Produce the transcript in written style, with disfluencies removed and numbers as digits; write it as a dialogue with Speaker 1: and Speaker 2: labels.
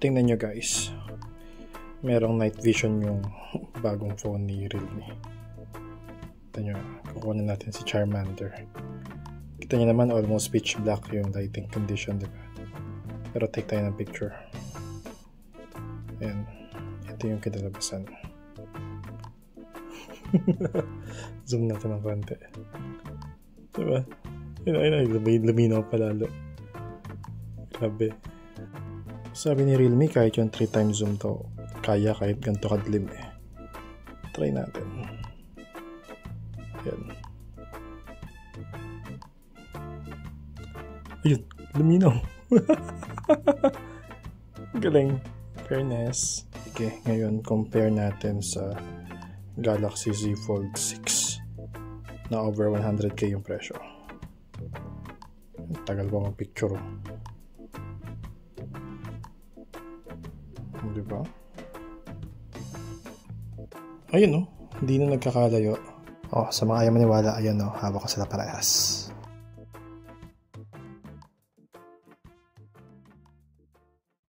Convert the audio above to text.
Speaker 1: tingnan nyo guys. Merong night vision yung bagong phone ni Realme. Ito nyo, kukunin natin si Charmander. Kita nyo naman almost pitch black yung lighting condition, diba? Pero take tayo ng picture. Ayan. Ito yung kinalabasan. Zoom natin ng konti. Diba? Luminaw palalo. Grabe. Sabi ni Realme, kahit yung 3x zoom to, kaya kahit ganito kadlim eh. Try natin. Ayan. Ayun, luminaw. Galing. Fairness. Okay, ngayon compare natin sa Galaxy Z Fold 6 na over 100k yung presyo. Tagal ba ang picture? Diba? Ayun, no? Hindi na nagkakalayo. Sa mga ayaw maniwala, ayun, no? Hawak ko sila parehas.